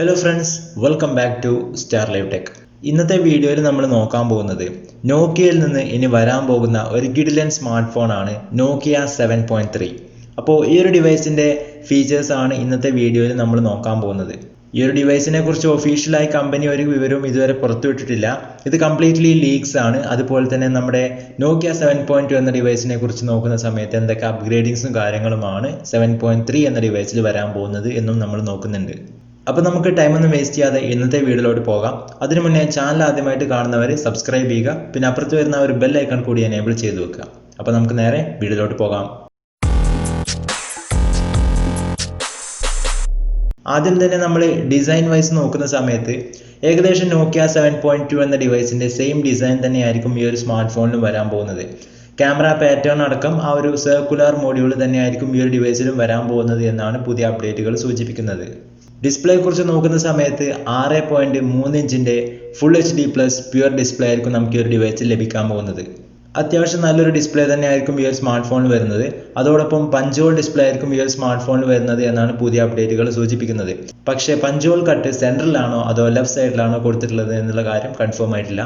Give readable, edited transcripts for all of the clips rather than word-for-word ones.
Hello friends, welcome back to Star Live Tech. ഇന്നത്തെ വീഡിയോയിൽ നമ്മൾ നോക്കാൻ പോകുന്നത് നോക്കിയയിൽ നിന്ന് ഇനി വരാൻ പോകുന്ന ഒരു കിടിലൻ സ്മാർട്ട് ഫോൺ ആണ് നോക്കിയ 7.3. അപ്പോൾ ഈ ഒരു ഡിവൈസിന്റെ ഫീച്ചേഴ്സ് ആണ് ഇന്നത്തെ വീഡിയോയിൽ നമ്മൾ നോക്കാൻ പോകുന്നത്. ഈ ഒരു ഡിവൈസിനെ കുറിച്ച് ഒഫീഷ്യലായി കമ്പനി ഒരു വിവരവും ഇതുവരെ പുറത്തുവിട്ടിട്ടില്ല. ഇത് കംപ്ലീറ്റ്ലി ലീക്സ് ആണ്. അതുപോലെ തന്നെ നമ്മുടെ നോക്കിയ 7.2 എന്ന ഡിവൈസിനെ കുറിച്ച് നോക്കുന്ന സമയത്ത് എന്തൊക്കെ അപ്ഗ്രേഡിങ്സും കാര്യങ്ങളുമാണ് 7.3 എന്ന ഡിവൈസിൽ വരാൻ പോകുന്നത് എന്നും നമ്മൾ നോക്കുന്നുണ്ട്. അപ്പോൾ നമുക്ക് ടൈമൊന്നും വേസ്റ്റ് ചെയ്യാതെ ഇന്നത്തെ വീഡിയോയിലോട്ട് പോകാം. അതിനു മുന്നേ ചാനൽ ആദ്യമായിട്ട് കാണുന്നവർ സബ്സ്ക്രൈബ് ചെയ്യുക, പിന്നെ അപ്പുറത്ത് വരുന്ന ഒരു ബെൽ ഐക്കൺ കൂടി എനേബിൾ ചെയ്ത് വെക്കുക. അപ്പോൾ നമുക്ക് നേരെ വീഡിയോയിലോട്ട് പോകാം. ആദ്യം തന്നെ നമ്മൾ ഡിസൈൻ വൈസ് നോക്കുന്ന സമയത്ത് ഏകദേശം നോക്കിയ 7.2 എന്ന ഡിവൈസിന്റെ സെയിം ഡിസൈൻ തന്നെയായിരിക്കും ഈ ഒരു സ്മാർട്ട് ഫോണിലും വരാൻ പോകുന്നത്. ക്യാമറ പാറ്റേൺ അടക്കം ആ ഒരു സർക്കുലർ മോഡ്യൂൾ തന്നെയായിരിക്കും ഈ ഒരു ഡിവൈസിലും വരാൻ പോകുന്നത് എന്നാണ് പുതിയ അപ്ഡേറ്റുകൾ സൂചിപ്പിക്കുന്നത്. ഡിസ്പ്ലേയെ കുറിച്ച് നോക്കുന്ന സമയത്ത് 6.3 ഇഞ്ചിന്റെ ഫുൾ HD+ പ്യുവർ ഡിസ്പ്ലേ ആയിരിക്കും നമുക്ക് ഈ ഒരു ഡിവൈസിൽ ലഭിക്കാൻ പോകുന്നത്. അത്യാവശ്യം നല്ലൊരു ഡിസ്പ്ലേ തന്നെയായിരിക്കും ഈ ഒരു സ്മാർട്ട് ഫോണിൽ വരുന്നത്. അതോടൊപ്പം പഞ്ച് ഹോൾ ഡിസ്പ്ലേ ആയിരിക്കും ഈ ഒരു സ്മാർട്ട് ഫോണിൽ വരുന്നത് എന്നാണ് പുതിയ അപ്ഡേറ്റുകൾ സൂചിപ്പിക്കുന്നത്. പക്ഷേ പഞ്ച് ഹോൾ കട്ട് സെൻട്രലിലാണോ അതോ ലെഫ്റ്റ് സൈഡിലാണോ കൊടുത്തിട്ടുള്ളത് എന്നുള്ള കാര്യം കൺഫേം ആയിട്ടില്ല.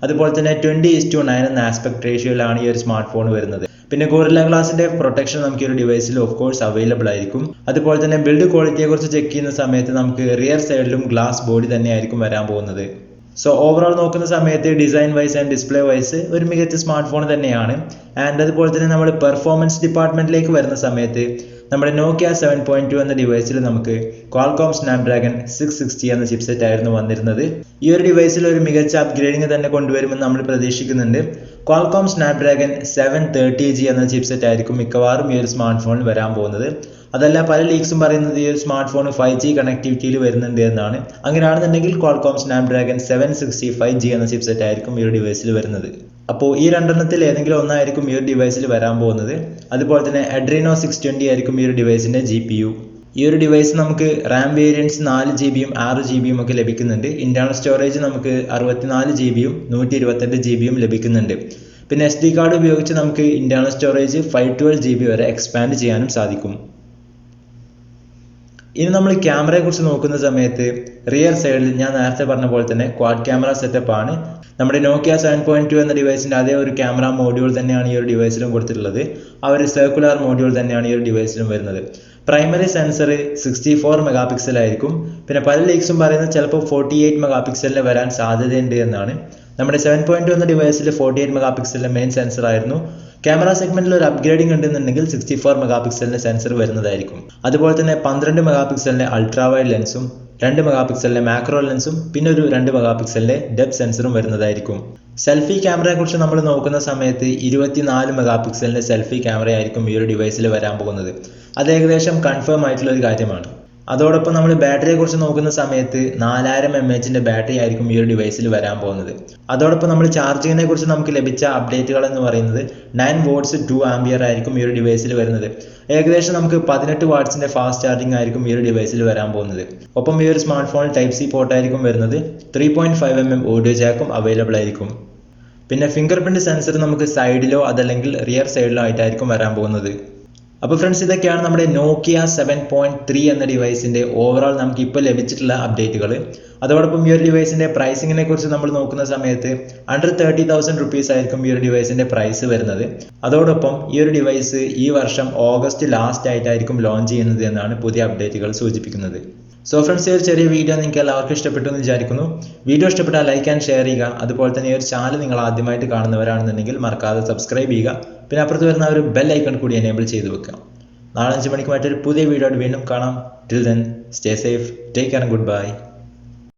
അതുപോലെ തന്നെ 20:9 എന്ന ആസ്പെക്ട് റേഷ്യോയിലാണ് ഈ ഒരു സ്മാർട്ട് ഫോൺ വരുന്നത്. പിന്നെ ഗോറില്ല ഗ്ലാസിന്റെ പ്രൊട്ടക്ഷൻ നമുക്ക് ഈ ഒരു ഡിവൈസിൽ ഓഫ് കോഴ്സ് അവൈലബിൾ ആയിരിക്കും. അതുപോലെ തന്നെ ബിൽഡ് ക്വാളിറ്റിയെ കുറിച്ച് ചെക്ക് ചെയ്യുന്ന സമയത്ത് നമുക്ക് റിയർ സൈഡിലും ഗ്ലാസ് ബോഡി തന്നെയായിരിക്കും വരാൻ പോകുന്നത്. സോ ഓവറോൾ നോക്കുന്ന സമയത്ത് design wise and display wise ഒരു മികച്ച സ്മാർട്ട് ഫോൺ തന്നെയാണ്. ആൻഡ് അതുപോലെ തന്നെ നമ്മൾ പെർഫോമൻസ് ഡിപ്പാർട്ട്മെന്റിലേക്ക് വരുന്ന സമയത്ത് നമ്മുടെ നോക്കിയ 7.2 എന്ന ഡിവൈസിൽ നമുക്ക് Qualcomm Snapdragon 660 എന്ന ചിപ്സെറ്റ് ആയിരുന്നു വന്നിരുന്നത്. ഈ ഒരു ഡിവൈസിൽ ഒരു മികച്ച അപ്ഗ്രേഡിംഗ് തന്നെ കൊണ്ടുവരുമെന്ന് നമ്മൾ പ്രതീക്ഷിക്കുന്നുണ്ട്. Qualcomm Snapdragon 730G എന്ന ചിപ്സെറ്റ് ആയിരിക്കും മിക്കവാറും ഈ ഒരു സ്മാർട്ട് ഫോണിൽ വരാൻ പോകുന്നത്. അതല്ല, പല ലീക്സും പറയുന്നത് ഈ ഒരു സ്മാർട്ട് ഫോൺ 5G കണക്ടിവിറ്റിയിൽ വരുന്നുണ്ട് എന്നാണ്. അങ്ങനെയാണെന്നുണ്ടെങ്കിൽ Qualcomm Snapdragon 765G എന്ന ചിപ്സെറ്റ് ആയിരിക്കും ഈ ഒരു ഡിവൈസിൽ വരുന്നത്. അപ്പോൾ ഈ രണ്ടെണ്ണത്തിൽ ഏതെങ്കിലും ഒന്നായിരിക്കും ഈ ഒരു ഡിവൈസിൽ വരാൻ പോകുന്നത്. അതുപോലെ തന്നെ Adreno 620 ആയിരിക്കും ഈ ഒരു ഡിവൈസിന്റെ GPU. ഈ ഒരു ഡിവൈസ് നമുക്ക് റാം വേരിയൻസ് 4GB 6GB ഒക്കെ ലഭിക്കുന്നുണ്ട്. ഇന്റേണൽ സ്റ്റോറേജ് നമുക്ക് 64GB 128GB ലഭിക്കുന്നുണ്ട്. പിന്നെ SD കാർഡ് ഉപയോഗിച്ച് നമുക്ക് ഇന്റേണൽ സ്റ്റോറേജ് 512GB വരെ എക്സ്പാൻഡ് ചെയ്യാനും സാധിക്കും. ഇനി നമ്മൾ ക്യാമറയെ കുറിച്ച് നോക്കുന്ന സമയത്ത് റിയർ സൈഡിൽ ഞാൻ നേരത്തെ പറഞ്ഞ പോലെ തന്നെ ക്വാഡ് ക്യാമറ സെറ്റപ്പ് ആണ്. നമ്മുടെ നോക്കിയ 7.2 എന്ന ഡിവൈസിന്റെ അതേ ഒരു ക്യാമറ മോഡ്യൂൾ തന്നെയാണ് ഈ ഒരു ഡിവൈസിലും കൊടുത്തിട്ടുള്ളത്. ആ ഒരു സർക്കുലർ മോഡ്യൂൾ തന്നെയാണ് ഈ ഒരു ഡിവൈസിലും വരുന്നത്. പ്രൈമറി സെൻസർ 64 മെഗാപിക്സൽ ആയിരിക്കും. പിന്നെ പല ലീക്സും പറയുന്നത് ചിലപ്പോൾ 48 മെഗാപിക്സലിന് വരാൻ സാധ്യതയുണ്ട് എന്നാണ്. നമ്മുടെ 7.2 എന്ന ഡിവൈസിൽ 48 മെഗാപിക്സലിന്റെ മെയിൻ സെൻസർ ആയിരുന്നു. ക്യാമറ സെഗ്മെന്റിൽ ഒരു അപ്ഗ്രേഡിംഗ് ഉണ്ടെന്നുണ്ടെങ്കിൽ 64 മെഗാപിക്സലിന്റെ സെൻസർ വരുന്നതായിരിക്കും. അതുപോലെ തന്നെ 12 മെഗാപിക്സലിന്റെ അൾട്രാ വൈഡ് ലെൻസും 2 മെഗാപിക്സലിന്റെ മാക്രോ ലെൻസും പിന്നെ ഒരു 2 മെഗാപിക്സലിന്റെ ഡെപ്ത് സെൻസറും വരുന്നതായിരിക്കും. സെൽഫി ക്യാമറയെ കുറിച്ച് നമ്മൾ നോക്കുന്ന സമയത്ത് 24 മെഗാപിക്സലിന്റെ സെൽഫി ക്യാമറ ആയിരിക്കും ഈ ഒരു ഡിവൈസിൽ വരാൻ പോകുന്നത്. അത് ഏകദേശം കൺഫേം ആയിട്ടുള്ള ഒരു കാര്യമാണ്. അതോടൊപ്പം നമ്മൾ ബാറ്ററിയെ കുറിച്ച് നോക്കുന്ന സമയത്ത് 4000 mAh ബാറ്ററി ആയിരിക്കും ഈ ഒരു ഡിവൈസിൽ വരാൻ പോകുന്നത്. അതോടൊപ്പം നമ്മൾ ചാർജിങ്ങിനെ കുറിച്ച് നമുക്ക് ലഭിച്ച അപ്ഡേറ്റുകൾ എന്ന് പറയുന്നത് 9 watts 2 ആംപിയർ ആയിരിക്കും ഈ ഒരു ഡിവൈസിൽ വരുന്നത്. ഏകദേശം നമുക്ക് 18 വാട്ട്സിന്റെ ഫാസ്റ്റ് ചാർജിങ് ആയിരിക്കും ഈ ഒരു ഡിവൈസിൽ വരാൻ പോകുന്നത്. ഒപ്പം ഈ ഒരു സ്മാർട്ട് ഫോണിൽ Type-C പോർട്ട് ആയിരിക്കും വരുന്നത്. 3.5mm ഓഡിയോ ജാക്കും അവൈലബിൾ ആയിരിക്കും. പിന്നെ ഫിംഗർ പ്രിന്റ് സെൻസർ നമുക്ക് സൈഡിലോ അതല്ലെങ്കിൽ റിയർ സൈഡിലോ ആയിട്ടായിരിക്കും വരാൻ പോകുന്നത്. അപ്പോൾ ഫ്രണ്ട്സ്, ഇതൊക്കെയാണ് നമ്മുടെ നോക്കിയ 7.3 എന്ന ഡിവൈസിന്റെ ഓവറോൾ നമുക്ക് ഇപ്പോൾ ലഭിച്ചിട്ടുള്ള അപ്ഡേറ്റുകൾ. അതോടൊപ്പം ഈ ഒരു ഡിവൈസിന്റെ പ്രൈസിങ്ങിനെ കുറിച്ച് നമ്മൾ നോക്കുന്ന സമയത്ത് under 30,000 rupees ആയിരിക്കും ഈ ഒരു ഡിവൈസിന്റെ പ്രൈസ് വരുന്നത്. അതോടൊപ്പം ഈ ഒരു ഡിവൈസ് ഈ വർഷം ഓഗസ്റ്റ് ലാസ്റ്റ് ആയിട്ടായിരിക്കും ലോഞ്ച് ചെയ്യുന്നത് എന്നാണ് പുതിയ അപ്ഡേറ്റുകൾ സൂചിപ്പിക്കുന്നത്. സോ ഫ്രണ്ട്സ്, ഈ ഒരു ചെറിയ വീഡിയോ നിങ്ങൾക്ക് എല്ലാവർക്കും ഇഷ്ടപ്പെട്ടു എന്ന് വിചാരിക്കുന്നു. വീഡിയോ ഇഷ്ടപ്പെട്ടാൽ ലൈക്ക് ആൻഡ് ഷെയർ ചെയ്യുക. അതുപോലെ തന്നെ ഈ ഒരു ചാനൽ നിങ്ങൾ ആദ്യമായിട്ട് കാണുന്നവരാണെന്നുണ്ടെങ്കിൽ മറക്കാതെ സബ്സ്ക്രൈബ് ചെയ്യുക. പിന്നെ അപ്പുറത്ത് വരുന്ന ഒരു ബെൽ ഐക്കൺ കൂടി എനേബിൾ ചെയ്ത് വെക്കുക. നാളെ 5 മണിക്ക് മറ്റൊരു പുതിയ വീഡിയോ ആയിട്ട് വീണ്ടും കാണാം. Till then stay safe, take care and good bye.